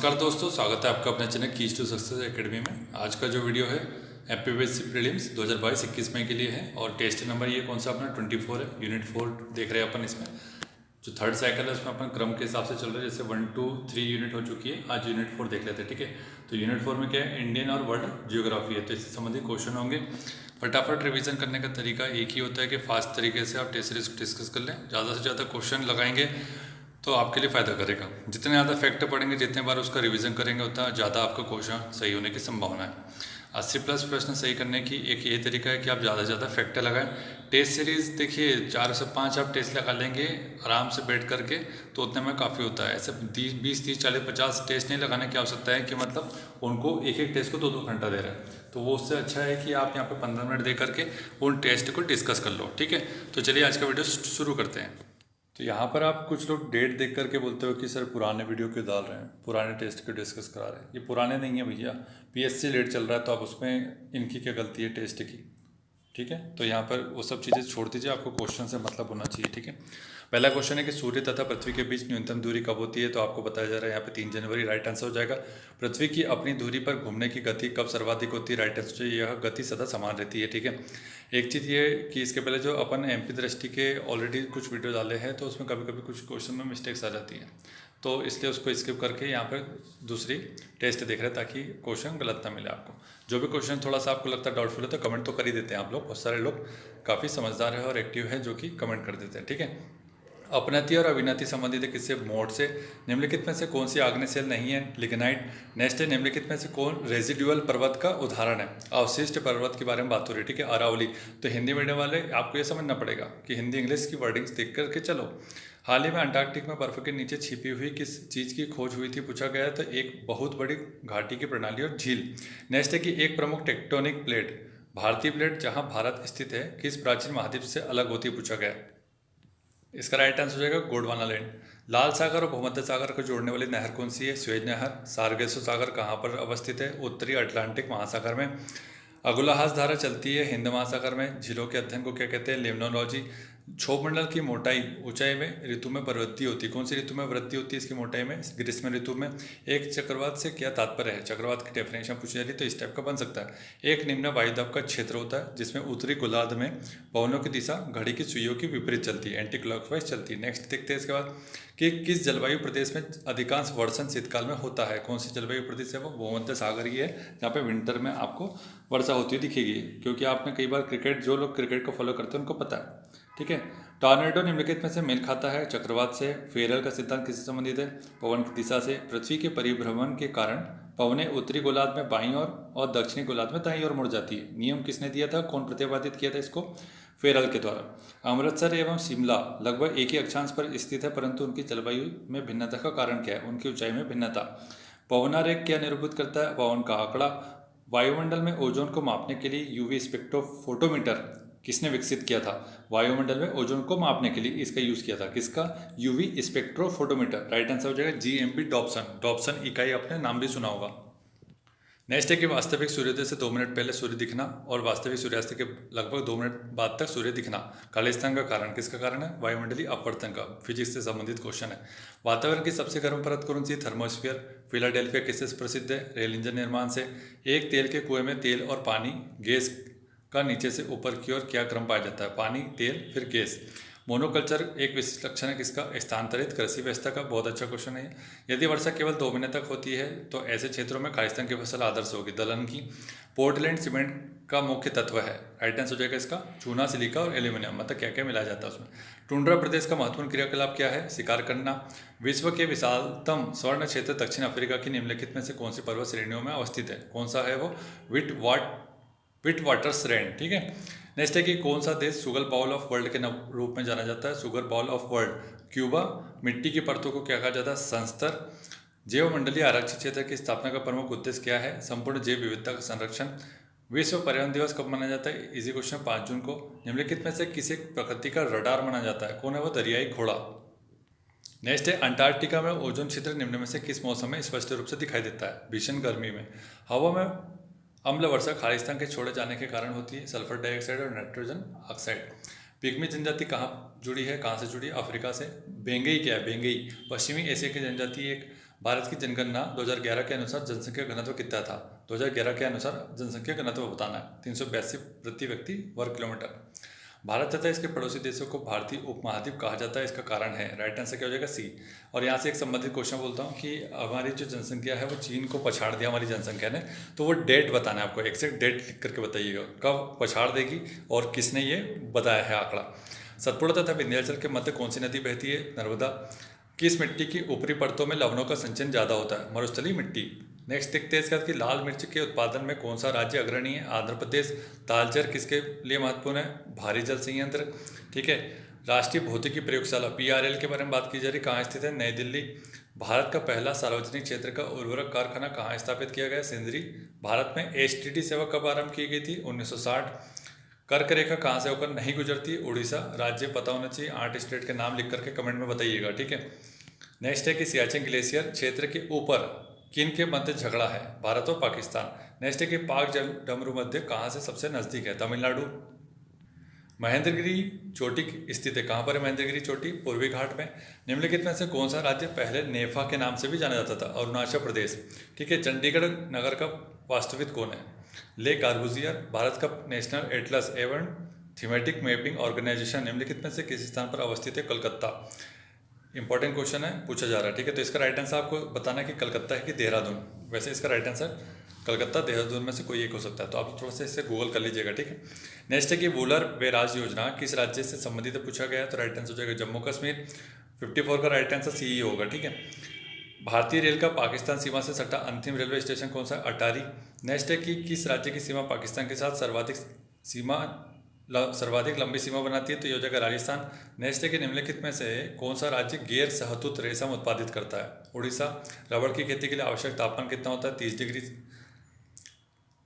नमस्कार दोस्तों, स्वागत है आपका अपने channel Keys to Success Academy में। आज का जो वीडियो है एमपीएससी प्रीलिम्स 2022-21 मई के लिए है और टेस्ट नंबर ये कौन सा अपना 24 है। यूनिट 4 देख रहे हैं अपन। इसमें जो थर्ड साइकिल है उसमें अपन क्रम के हिसाब से चल रहे हैं। जैसे 1, 2, 3 यूनिट हो चुकी है, आज यूनिट 4 देख लेते हैं। ठीक है, तो यूनिट 4 में क्या है, इंडियन और वर्ल्ड जियोग्राफी है, तो इससे संबंधित क्वेश्चन होंगे। फटाफट रिवीजन करने का तरीका एक ही होता है कि फास्ट तरीके से आप टेस्ट सीरीज को डिस्कस कर लें। ज़्यादा से ज़्यादा क्वेश्चन लगाएंगे तो आपके लिए फ़ायदा करेगा। जितने ज़्यादा फैक्ट पढ़ेंगे, जितने बार उसका रिवीजन करेंगे, उतना ज़्यादा आपका क्वेश्चन सही होने की संभावना है। 80+ प्रश्न सही करने की एक ये तरीका है कि आप ज़्यादा से ज़्यादा फैक्ट लगाएं। टेस्ट सीरीज़ देखिए 4 से 5 आप टेस्ट लगा लेंगे आराम से बैठ करके, तो उतने में काफ़ी होता है। ऐसे 20, 30, 40, 50 टेस्ट नहीं लगाने की आवश्यकता है कि मतलब उनको एक एक टेस्ट को 2-2 घंटा दे रहे हैं। तो वो उससे अच्छा है कि आप यहाँ पे 15 मिनट दे करके उन टेस्ट को डिस्कस कर लो। ठीक है, तो चलिए आज का वीडियो शुरू करते हैं। तो यहाँ पर आप कुछ लोग डेट देख करके बोलते हो कि सर पुराने वीडियो क्यों डाल रहे हैं, पुराने टेस्ट क्यों डिस्कस करा रहे हैं। ये पुराने नहीं है भैया, पीएससी लेट चल रहा है, तो आप उसमें इनकी क्या गलती है टेस्ट की। ठीक है, तो यहाँ पर वो सब चीज़ें छोड़ दीजिए, आपको क्वेश्चन से मतलब होना चाहिए। ठीक है, पहला क्वेश्चन है कि सूर्य तथा पृथ्वी के बीच न्यूनतम दूरी कब होती है। तो आपको बताया जा रहा है यहाँ पे 3 जनवरी राइट आंसर हो जाएगा। पृथ्वी की अपनी दूरी पर घूमने की गति कब सर्वाधिक होती है, राइट आंसर। यह गति सदा समान रहती है। ठीक है, एक चीज़ ये कि इसके पहले जो अपन एमपी दृष्टि के ऑलरेडी कुछ वीडियो डाले हैं, तो उसमें कभी कभी कुछ क्वेश्चन में मिस्टेक्स आ जाती हैं, तो इसलिए उसको स्किप करके यहाँ पर दूसरी टेस्ट देख रहे हैं ताकि क्वेश्चन गलत ना मिले आपको। जो भी क्वेश्चन थोड़ा सा आपको लगता है डाउटफुल है तो कमेंट तो कर ही देते हैं आप लोग। बहुत सारे लोग काफ़ी समझदार है और एक्टिव है जो कि कमेंट कर देते हैं। ठीक है, अपनति और अविनति संबंधित है किससे, मोड से। निम्नलिखित में से कौन सी आग्नेयशिला नहीं है, लिग्नाइट। नेक्स्ट है, निम्नलिखित में से कौन रेजिडुअल पर्वत का उदाहरण है, अवशिष्ट पर्वत के बारे में बात हो रही है। ठीक है, अरावली। तो हिंदी मीडियम वाले आपको ये समझना पड़ेगा कि हिंदी इंग्लिश की वर्डिंग्स देख करके चलो। हाल ही में अंटार्कटिक में बर्फ के नीचे छिपी हुई किस चीज़ की खोज हुई थी, पूछा गया है। तो एक बहुत बड़ी घाटी की प्रणाली और झील। नेक्स्ट है कि एक प्रमुख टेक्टोनिक प्लेट, भारतीय प्लेट जहां भारत स्थित है, किस प्राचीन महाद्वीप से अलग होती है, पूछा गया। इसका राइट आंसर हो जाएगा गोंडवाना लैंड। लाल सागर और भूमध्य सागर को जोड़ने वाली नहर कौन सी है, स्वेज नहर। सारगेसो सागर कहाँ पर अवस्थित है, उत्तरी अटलांटिक महासागर में। अगुलाहास धारा चलती है हिंद महासागर में। झीलों के अध्ययन को क्या कहते हैं, लिम्नोलॉजी। क्षोभमंडल की मोटाई ऊंचाई में ऋतु में वृद्धि होती है, कौन सी ऋतु में वृद्धि होती है इसकी मोटाई में, ग्रीष्म ऋतु में। एक चक्रवात से क्या तात्पर्य है, चक्रवात की डेफिनेशन पूछी जा रही है, तो इस टाइप का बन सकता है। एक निम्न वायुदाब का क्षेत्र होता है जिसमें उत्तरी गोलार्ध में पवनों की दिशा घड़ी की सुइयों की विपरीत चलती है, एंटी क्लॉकवाइज चलती है। नेक्स्ट देखते हैं इसके बाद कि किस जलवायु प्रदेश में अधिकांश वर्षण शीतकाल में होता है। कौन सी जलवायु प्रदेश है वो, भूमध्य सागरीय है, जहाँ पे विंटर में आपको वर्षा होती हुई दिखेगी। क्योंकि आपने कई बार क्रिकेट, जो लोग क्रिकेट को फॉलो करते हैं उनको पता है। ठीक है, टॉर्नेडो निम्नलिखित में से मेल खाता है, चक्रवात से। फेरल का सिद्धांत किससे संबंधित है, पवन की दिशा से। पृथ्वी के परिभ्रमण के कारण पवनें उत्तरी गोलार्ध में बाईं ओर और दक्षिणी गोलार्ध में दाईं ओर मुड़ जाती है। नियम किसने दिया था, कौन प्रतिपादित किया था इसको, फेरल के द्वारा। अमृतसर एवं शिमला लगभग एक ही अक्षांश पर स्थित है, परंतु उनकी जलवायु में भिन्नता का कारण क्या है, उनकी ऊंचाई में भिन्नता। पवनारेख क्या निरूपित करता है, पवन का आंकड़ा। वायुमंडल में ओजोन को मापने के लिए यूवी स्पेक्ट्रोफोटोमीटर किसने विकसित किया था, वायुमंडल में ओजोन को मापने के लिए इसका यूज किया था, किसका, यूवी स्पेक्ट्रोफोटोमीटर। राइट आंसर हो जाएगा जीएमबी डॉप्सन। डॉप्सन इकाई आपने नाम भी सुना होगा। नेक्स्ट है कि वास्तविक सूर्योदय से 2 मिनट पहले सूर्य दिखना और वास्तविक सूर्यास्त के लगभग 2 मिनट बाद तक सूर्य दिखना खालिस्तान का कारण, किसका कारण है, वायुमंडलीय अपवर्तन का। फिजिक्स से संबंधित क्वेश्चन है। वातावरण की सबसे गर्म परत कौन सी, थर्मोस्फीयर। फिलाडेल्फिया किससे प्रसिद्ध है, रेल इंजन निर्माण से। एक तेल के कुएं में तेल और पानी गैस का नीचे से ऊपर की ओर क्या क्रम पाया जाता है, पानी, तेल, फिर गैस। मोनोकल्चर एक विशिष्ट लक्षण है किसका, स्थानांतरित कृषि व्यवस्था का। बहुत अच्छा क्वेश्चन है। यदि वर्षा केवल 2 महीने तक होती है तो ऐसे क्षेत्रों में खालिस्तान की फसल आदर्श होगी, दलहन की। पोर्टलैंड सीमेंट का मुख्य तत्व है, राइट आंसर हो जाएगा इसका चूना, सिलिका और एल्यूमिनियम। मतलब क्या क्या मिलाया जाता है उसमें। टुंड्रा प्रदेश का महत्वपूर्ण क्रियाकलाप क्या है, शिकार करना। विश्व के विशालतम स्वर्ण क्षेत्र दक्षिण अफ्रीका की निम्नलिखित में से कौन सी पर्वत श्रेणियों में अवस्थित है, कौन सा है वो, विट वाटर श्रेणी। ठीक है, नेक्स्ट है कि कौन सा देश सुगर बाउल ऑफ वर्ल्ड के रूप में जाना जाता है, sugar bowl of world, Cuba. मिट्टी की परतों को क्या कहा जाता है, संस्तर। जैव मंडलीय आरक्षित क्षेत्र की स्थापना का प्रमुख उद्देश्य क्या है, संपूर्ण जैव विविधता का संरक्षण। विश्व पर्यावरण दिवस कब मनाया जाता है, इजी क्वेश्चन, 5 जून को। निम्नलिखित में से किसे प्रकृति का रडार माना जाता है, कौन है वो, दरियाई घोड़ा। नेक्स्ट है अंटार्कटिका में ओजोन क्षेत्र निम्न में से किस मौसम में स्पष्ट रूप से दिखाई देता है, भीषण गर्मी में। हवा में अम्ल वर्षा खालिस्तान के छोड़े जाने के कारण होती है, सल्फर डाइऑक्साइड और नाइट्रोजन ऑक्साइड। पिग्मी जनजाति कहाँ जुड़ी है, कहाँ से जुड़ी है, अफ्रीका से। बेंगई क्या है, बेंगई पश्चिमी एशिया की जनजाति, एक भारत की जनगणना 2011 के अनुसार जनसंख्या घनत्व कितना था? 2011 के अनुसार जनसंख्या घनत्व बताना है 382 प्रति व्यक्ति वर्ग किलोमीटर। भारत तथा इसके पड़ोसी देशों को भारतीय उपमहाद्वीप कहा जाता है, इसका कारण है, राइट आंसर क्या हो जाएगा? सी। और यहाँ से एक संबंधित क्वेश्चन बोलता हूँ कि हमारी जो जनसंख्या है वो चीन को पछाड़ दिया हमारी जनसंख्या ने, तो वो डेट बताना है आपको, एक्जैक्ट डेट लिख करके बताइएगा कब पछाड़ देगी और किसने ये बताया है आंकड़ा। सतपुड़ा तथा विंध्याचल के मध्य कौन सी नदी बहती है? नर्मदा। किस मिट्टी की ऊपरी परतों में लवणों का संचयन ज़्यादा होता है? मरुस्थलीय मिट्टी। नेक्स्ट देखते हैं इसके बाद कि लाल मिर्च के उत्पादन में कौन सा राज्य अग्रणी है? आंध्र प्रदेश। तालचर किसके लिए महत्वपूर्ण है? भारी जल संयंत्र। ठीक है। राष्ट्रीय भौतिकी प्रयोगशाला PRL के बारे में बात की जा रही, कहाँ स्थित है? नई दिल्ली। भारत का पहला सार्वजनिक क्षेत्र का उर्वरक कारखाना कहाँ स्थापित किया गया? सिंदरी। भारत में STD सेवा कब आरंभ की गई थी? 1960। कर्क रेखा कहाँ से होकर नहीं गुजरती? उड़ीसा। राज्य पता होना चाहिए, 8 स्टेट के नाम लिख करके कमेंट में बताइएगा। ठीक है। नेक्स्ट है कि सियाचिन ग्लेशियर क्षेत्र के ऊपर किन के मध्य झगड़ा है? भारत और पाकिस्तान। नेक्स्ट है कि पाक डमरू मध्य कहाँ से सबसे नज़दीक है? तमिलनाडु। महेंद्रगिरी चोटी स्थित है, कहाँ पर है महेंद्रगिरी चोटी? पूर्वी घाट में। निम्नलिखित में से कौन सा राज्य पहले नेफा के नाम से भी जाना जाता था? अरुणाचल प्रदेश। ठीक है। चंडीगढ़ नगर का वास्तविक कौन है? ले कार्बूजियर। भारत का नेशनल एटलस एवं थीमेटिक मैपिंग ऑर्गेनाइजेशन निम्नलिखित में से किस स्थान पर अवस्थित है? कलकत्ता। इंपॉर्टेंट क्वेश्चन है, पूछा जा रहा है। ठीक है। तो इसका राइट आंसर आपको बताना है कि कलकत्ता है कि देहरादून। वैसे इसका राइट आंसर कलकत्ता देहरादून में से कोई एक हो सकता है, तो आप थोड़ा सा इससे गूगल कर लीजिएगा। ठीक है। नेक्स्ट है कि वूलर बेराज योजना किस राज्य से संबंधित पूछा गया है? तो राइट आंसर हो जाएगा जम्मू कश्मीर। 54 का राइट आंसर सी होगा। ठीक है। भारतीय रेल का पाकिस्तान सीमा से सटा अंतिम रेलवे स्टेशन कौन सा? अटारी। नेक्स्ट है कि किस राज्य की सीमा पाकिस्तान के साथ सर्वाधिक लंबी सीमा बनाती है? तो ये हो जाएगा राजस्थान। नेक्स्ट है कि निम्नलिखित में से कौन सा राज्य गैर सहतूत रेशम उत्पादित करता है? उड़ीसा। रबड़ की खेती के लिए आवश्यक तापमान कितना होता है? 30 डिग्री।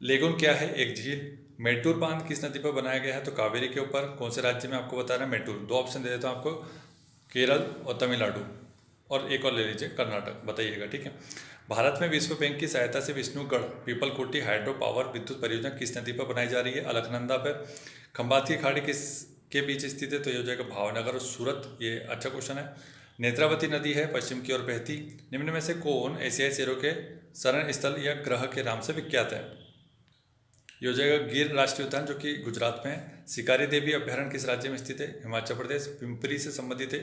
लेगुन क्या है? एक झील। मेटूर बांध किस नदी पर बनाया गया है? तो कावेरी के ऊपर। कौन से राज्य में आपको बता रहा है? मेटूर। 2 ऑप्शन दे देता हूँ आपको, केरल और तमिलनाडु, और एक और ले लीजिए कर्नाटक, बताइएगा। ठीक है। भारत में विश्व बैंक की सहायता से विष्णुगढ़ पीपलकोटी हाइड्रो पावर विद्युत परियोजना किस नदी पर बनाई जा रही है? अलकनंदा पर। खंबात की खाड़ी किस के बीच स्थित है? तो ये हो जाएगा भावनगर और सूरत। ये अच्छा क्वेश्चन है। नेत्रावती नदी है पश्चिम की ओर बहती। निम्न में से कौन एशियाई शेरों के शरण स्थल या ग्रह के नाम से विख्यात है? ये हो जाएगा गिर राष्ट्रीय उद्यान, जो कि गुजरात में है। शिकारी देवी अभ्यारण्य किस राज्य में स्थित है? हिमाचल प्रदेश। पिंपरी से संबंधित है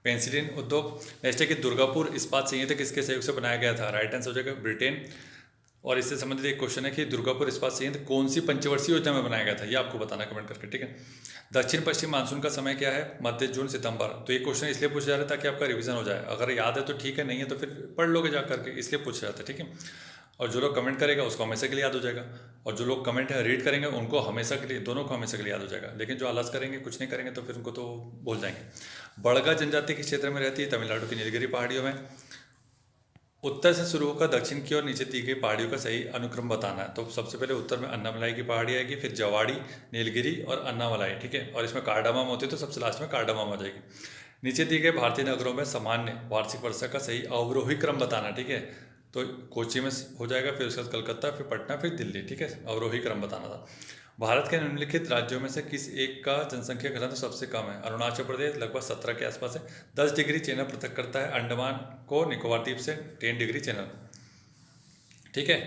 पेंसिलिन उद्योग। नेक्स्ट है कि दुर्गापुर इस्पात संयंत्र किसके सहयोग से बनाया गया था? राइट आंसर हो जाएगा ब्रिटेन। और इससे संबंधित एक क्वेश्चन है कि दुर्गापुर इस्पात संयंत्र कौन सी पंचवर्षीय योजना में बनाया गया था? ये आपको बताना कमेंट करके। ठीक है। दक्षिण पश्चिम मानसून का समय क्या है? मध्य जून सितंबर। तो ये क्वेश्चन इसलिए पूछा जा रहा है ताकि आपका रिवीजन हो जाए। अगर याद है तो ठीक है, नहीं है तो फिर पढ़ लोगे जा करके, इसलिए पूछा जाता है। ठीक है। और जो लोग कमेंट करेगा उसको हमेशा के लिए याद हो जाएगा, और जो लोग कमेंट रीड करेंगे उनको हमेशा के लिए, दोनों को हमेशा के लिए याद हो जाएगा। लेकिन जो आलस करेंगे, कुछ नहीं करेंगे, तो फिर उनको तो भूल जाएंगे। बड़गा जनजाति किस क्षेत्र में रहती है? तमिलनाडु की नीलगिरी पहाड़ियों में। उत्तर से शुरू होकर दक्षिण की ओर नीचे दी गई पहाड़ियों का सही अनुक्रम बताना है। तो सबसे पहले उत्तर में अन्नामलाई की पहाड़ी आएगी, फिर जवाड़ी, नीलगिरी और अन्नामलाई। ठीक है। और इसमें कार्डामम होती है, तो सबसे लास्ट में कार्डामम आ जाएगी। नीचे दिए गए भारतीय नगरों में सामान्य वार्षिक वर्षा का सही अवरोही क्रम बताना। ठीक है। तो कोची में हो जाएगा, फिर उसके बाद कलकत्ता, फिर पटना, फिर दिल्ली। ठीक है। अवरोही क्रम बताना था। भारत के निम्नलिखित राज्यों में से किस एक का जनसंख्या घनत्व सबसे कम है? अरुणाचल प्रदेश, लगभग 17 के आसपास है। 10 डिग्री चैनल पृथक करता है अंडमान को निकोबार द्वीप से। 10 डिग्री चैनल। ठीक है।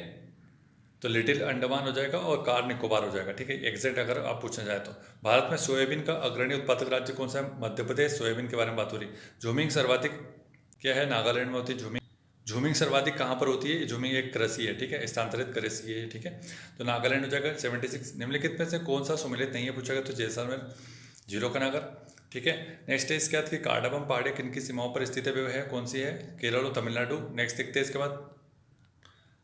तो लिटिल अंडमान हो जाएगा और कार निकोबार हो जाएगा। ठीक है। एग्जैक्ट अगर आप पूछना चाहे तो। भारत में सोयाबीन का अग्रणी उत्पादक राज्य कौन सा है? मध्य प्रदेश। सोयाबीन के बारे में बात हो रही। झूमिंग सर्वाधिक क्या है? नागालैंड में होती है झूमिंग सर्वाधिक कहाँ पर होती है? झूमिंग एक कृषि है। ठीक है। स्थानांतरित कृषि है। ठीक है। तो नागालैंड हो जाएगा 76। निम्नलिखित में से कौन सा सुमेलित नहीं है पूछा गया? तो जैसलमेर, 0 का नगर। ठीक है। नेक्स्ट है इसके बाद कि कार्डामम पहाड़ी किन की सीमाओं पर स्थित है? कौन सी है? केरल और तमिलनाडु। नेक्स्ट देखते हैं इसके बाद,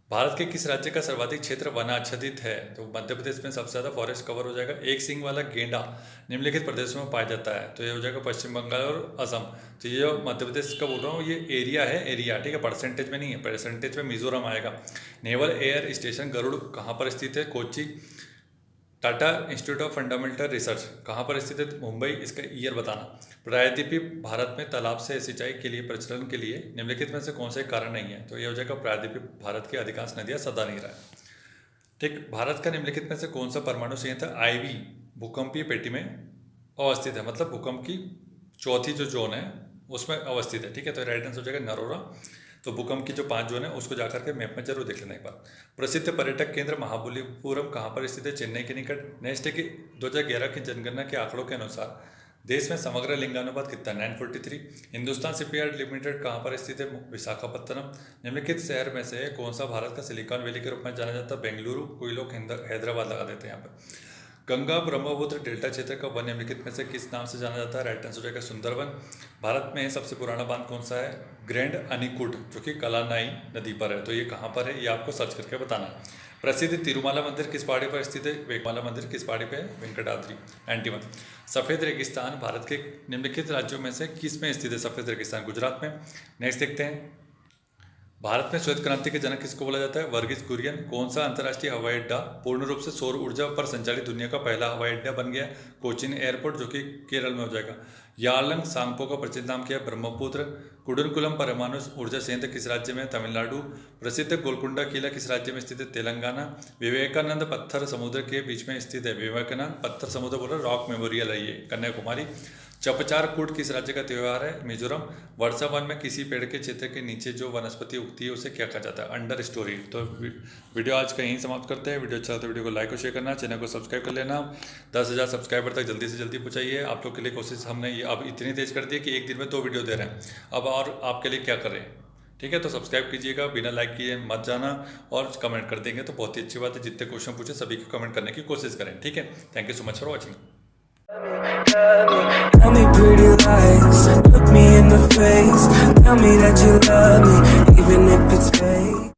भारत के किस राज्य का सर्वाधिक क्षेत्र वनाच्छादित है? तो मध्य प्रदेश में सबसे ज़्यादा फॉरेस्ट कवर हो जाएगा। एक सींग वाला गेंडा निम्नलिखित प्रदेशों में पाया जाता है? तो ये हो जाएगा पश्चिम बंगाल और असम। तो ये जो मध्य प्रदेश का बोल रहा हूँ, ये एरिया है, एरिया। ठीक है। परसेंटेज में नहीं है, परसेंटेज में मिजोरम आएगा। नेवल एयर स्टेशन गरुड़ कहाँ पर स्थित है? Kochi. Tata institute of fundamental research कहाँ पर स्थित है? मुंबई। इसका ईयर बताना। प्रायद्वीपीय भारत में तालाब से सिंचाई के लिए प्रचलन के लिए निम्नलिखित में से कौन से कारण नहीं है? तो ये हो जाएगा प्रायद्वीपीय भारत की अधिकांश नदियाँ सदा नहीं रहा है। ठीक। भारत का निम्नलिखित में से कौन सा परमाणु संयंत्र IV भूकंपीय पेटी में अवस्थित है? मतलब भूकंप की चौथी जो जोन है उसमें अवस्थित है। ठीक है। तो राइट आंसर हो जाएगा नरोरा। तो भूकंप की जो 5 जोन है उसको जाकर के मैप में जरूर देख लेना एक बार। प्रसिद्ध पर्यटक केंद्र महाबलीपुरम कहाँ पर स्थित है? चेन्नई के निकट। नेक्स्ट है कि 2011 की जनगणना के आंकड़ों के अनुसार देश में समग्र लिंगानुपात कितना? 943। हिंदुस्तान शिपयार्ड लिमिटेड कहाँ पर स्थित है? विशाखापत्तनम। निम्नलिखित शहर में से कौन सा भारत का सिलिकॉन वैली के रूप में जाना जाता है? बेंगलुरु। कोई लोग हैदराबाद लगा देते हैं यहाँ पर। गंगा ब्रह्मपुत्र डेल्टा क्षेत्र का वन निम्नलिखित में से किस नाम से जाना जाता है? राइट आंसर हो जाएगा सुंदरवन। भारत में सबसे पुराना बांध कौन सा है? ग्रैंड अनीकुट, जो कि कलानाई नदी पर है। तो ये कहाँ पर है ये आपको सर्च करके बताना है। प्रसिद्ध तिरुमाला मंदिर किस पहाड़ी पर स्थित है? वेकमाला मंदिर किस पहाड़ी पे है? वेंकटाद्रि। 91। सफ़ेद रेगिस्तान भारत के निम्नलिखित राज्यों में से किस में स्थित है? सफ़ेद रेगिस्तान गुजरात में। नेक्स्ट देखते हैं, भारत में श्वेत क्रांति के जनक किसको बोला जाता है? वर्गीस कुरियन। कौन सा अंतर्राष्ट्रीय हवाई अड्डा पूर्ण रूप से सौर ऊर्जा पर संचालित दुनिया का पहला हवाई अड्डा बन गया? कोचीन एयरपोर्ट, जो कि केरल में हो जाएगा। यालंग सांगपो का प्रसिद्ध नाम क्या है? ब्रह्मपुत्र। कुडनकुलम परमाणु ऊर्जा संयंत्र किस राज्य में? तमिलनाडु। प्रसिद्ध गोलकुंडा किला किस राज्य में स्थित है? तेलंगाना। विवेकानंद पत्थर समुद्र के बीच में स्थित है? विवेकानंद पत्थर समुद्र बोला, रॉक मेमोरियल है ये, कन्याकुमारी। चपचार कूट किस राज्य का त्यौहार है? मिजोरम। वर्षा वन में किसी पेड़ के क्षेत्र के नीचे जो वनस्पति उगती है उसे क्या कहा जाता है? Under story. तो वीडियो आज का यहीं समाप्त करते हैं। वीडियो अच्छा हो तो वीडियो को लाइक और शेयर करना, चैनल को सब्सक्राइब कर लेना। 10,000 सब्सक्राइबर तक जल्दी से जल्दी पहुंचाइए। आप लोग के लिए कोशिश हमने ये अब इतनी तेज कर दी है कि एक दिन में 2 वीडियो दे रहे हैं। अब और आपके लिए क्या करें? ठीक है, तो सब्सक्राइब कीजिएगा, बिना लाइक किए मत जाना, और कमेंट कर देंगे तो बहुत ही अच्छी बात है। जितने क्वेश्चन पूछे सभी को कमेंट करने की कोशिश करें। ठीक है, thank you so much for watching. Tell me pretty lies, look me in the face. Tell me that you love me, even if it's fake.